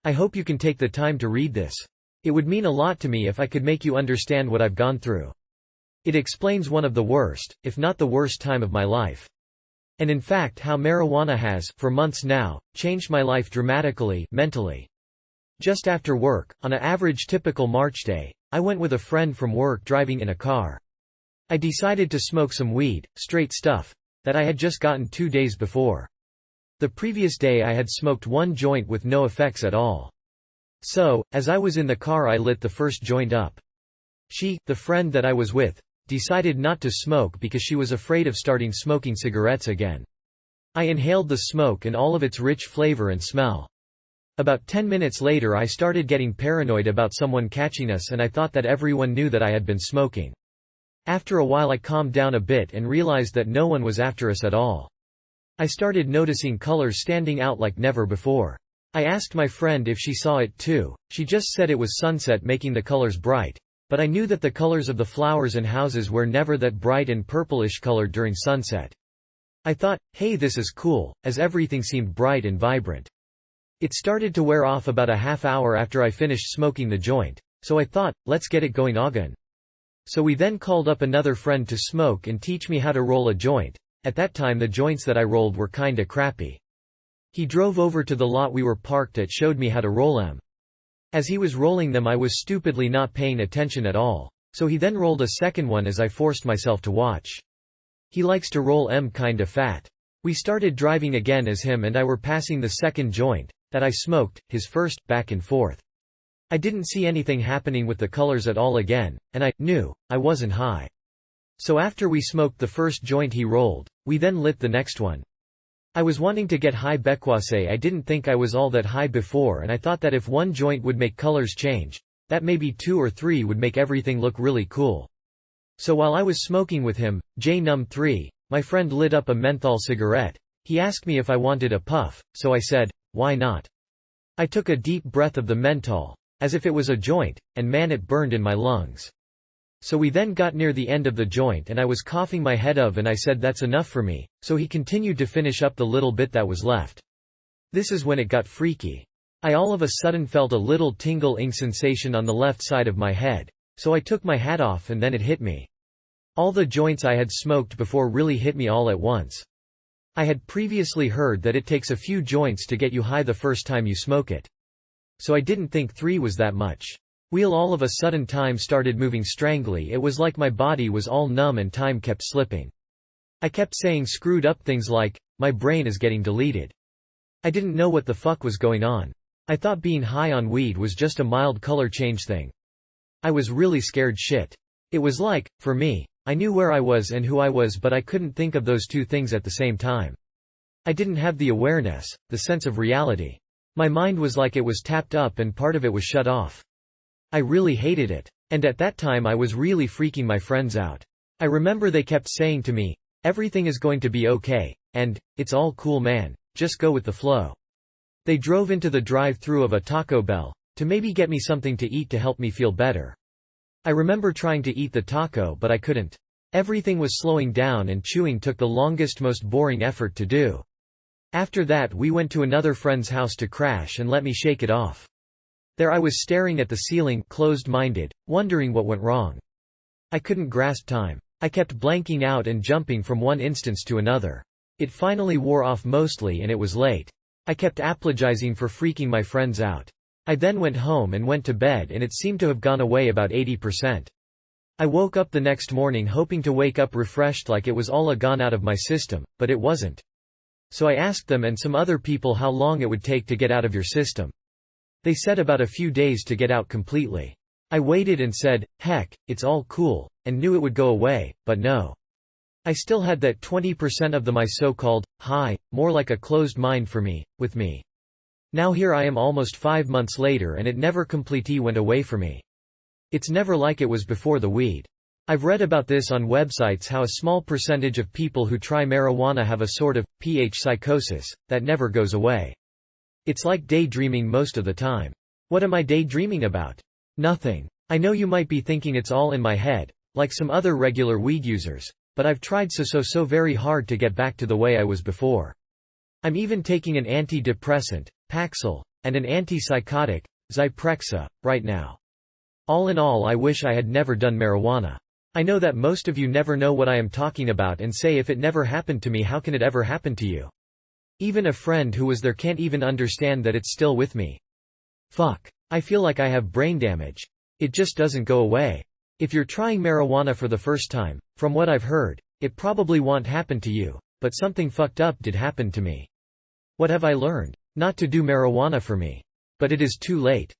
I hope you can take the time to read this. It would mean a lot to me if I could make you understand what I've gone through. It explains one of the worst, if not the worst time of my life. And in fact how marijuana has, for months now, changed my life dramatically, mentally. Just after work, on an average typical March day, I went with a friend from work driving in a car. I decided to smoke some weed, straight stuff, that I had just gotten 2 days before. The previous day I had smoked one joint with no effects at all. So, as I was in the car I lit the first joint up. She, the friend that I was with, decided not to smoke because she was afraid of starting smoking cigarettes again. I inhaled the smoke and all of its rich flavor and smell. About 10 minutes later I started getting paranoid about someone catching us and I thought that everyone knew that I had been smoking. After a while I calmed down a bit and realized that no one was after us at all. I started noticing colors standing out like never before. I asked my friend if she saw it too. She just said it was sunset making the colors bright. But I knew that the colors of the flowers and houses were never that bright and purplish colored during sunset. I thought, hey, this is cool, as everything seemed bright and vibrant. It started to wear off about a half hour after I finished smoking the joint, so I thought, let's get it going again. So we then called up another friend to smoke and teach me how to roll a joint. At that time the joints that I rolled were kinda crappy. He drove over to the lot we were parked at, showed me how to roll them. As he was rolling them I was stupidly not paying attention at all, so he then rolled a second one as I forced myself to watch. He likes to roll kinda fat. We started driving again as him and I were passing the second joint, that I smoked, his first, back and forth. I didn't see anything happening with the colors at all again, and I knew I wasn't high. So after we smoked the first joint he rolled, we then lit the next one. I was wanting to get high because I didn't think I was all that high before and I thought that if one joint would make colors change, that maybe 2 or 3 would make everything look really cool. So while I was smoking with him, Num3, my friend lit up a menthol cigarette. He asked me if I wanted a puff, so I said, why not? I took a deep breath of the menthol, as if it was a joint, and man it burned in my lungs. So we then got near the end of the joint and I was coughing my head off and I said that's enough for me, so he continued to finish up the little bit that was left. This is when it got freaky. I all of a sudden felt a little tingling sensation on the left side of my head, so I took my hat off and then it hit me. All the joints I had smoked before really hit me all at once. I had previously heard that it takes a few joints to get you high the first time you smoke it. So I didn't think 3 was that much. All of a sudden time started moving strangely. It was like my body was all numb and time kept slipping. I kept saying screwed up things like, my brain is getting deleted. I didn't know what the fuck was going on. I thought being high on weed was just a mild color change thing. I was really scared shit. It was like, for me, I knew where I was and who I was but I couldn't think of those two things at the same time. I didn't have the awareness, the sense of reality. My mind was like it was tapped up and part of it was shut off. I really hated it. And at that time I was really freaking my friends out. I remember they kept saying to me, everything is going to be okay, and, it's all cool man, just go with the flow. They drove into the drive-thru of a Taco Bell, to maybe get me something to eat to help me feel better. I remember trying to eat the taco but I couldn't. Everything was slowing down and chewing took the longest most boring effort to do. After that we went to another friend's house to crash and let me shake it off. There I was staring at the ceiling, closed-minded, wondering what went wrong. I couldn't grasp time. I kept blanking out and jumping from one instance to another. It finally wore off mostly and it was late. I kept apologizing for freaking my friends out. I then went home and went to bed and it seemed to have gone away about 80%. I woke up the next morning hoping to wake up refreshed like it was all gone out of my system, but it wasn't. So I asked them and some other people how long it would take to get out of your system. They said about a few days to get out completely. I waited and said, heck, it's all cool, and knew it would go away, but no. I still had that 20% of my so-called high, more like a closed mind for me, with me. Now here I am almost 5 months later and it never completely went away for me. It's never like it was before the weed. I've read about this on websites how a small percentage of people who try marijuana have a sort of pH psychosis that never goes away. It's like daydreaming most of the time. What am I daydreaming about? Nothing. I know you might be thinking it's all in my head, like some other regular weed users, but I've tried so very hard to get back to the way I was before. I'm even taking an antidepressant, Paxil, and an antipsychotic, Zyprexa, right now. All in all, I wish I had never done marijuana. I know that most of you never know what I am talking about and say if it never happened to me, how can it ever happen to you? Even a friend who was there can't even understand that it's still with me. Fuck. I feel like I have brain damage. It just doesn't go away. If you're trying marijuana for the first time, from what I've heard, it probably won't happen to you, but something fucked up did happen to me. What have I learned? Not to do marijuana for me. But it is too late.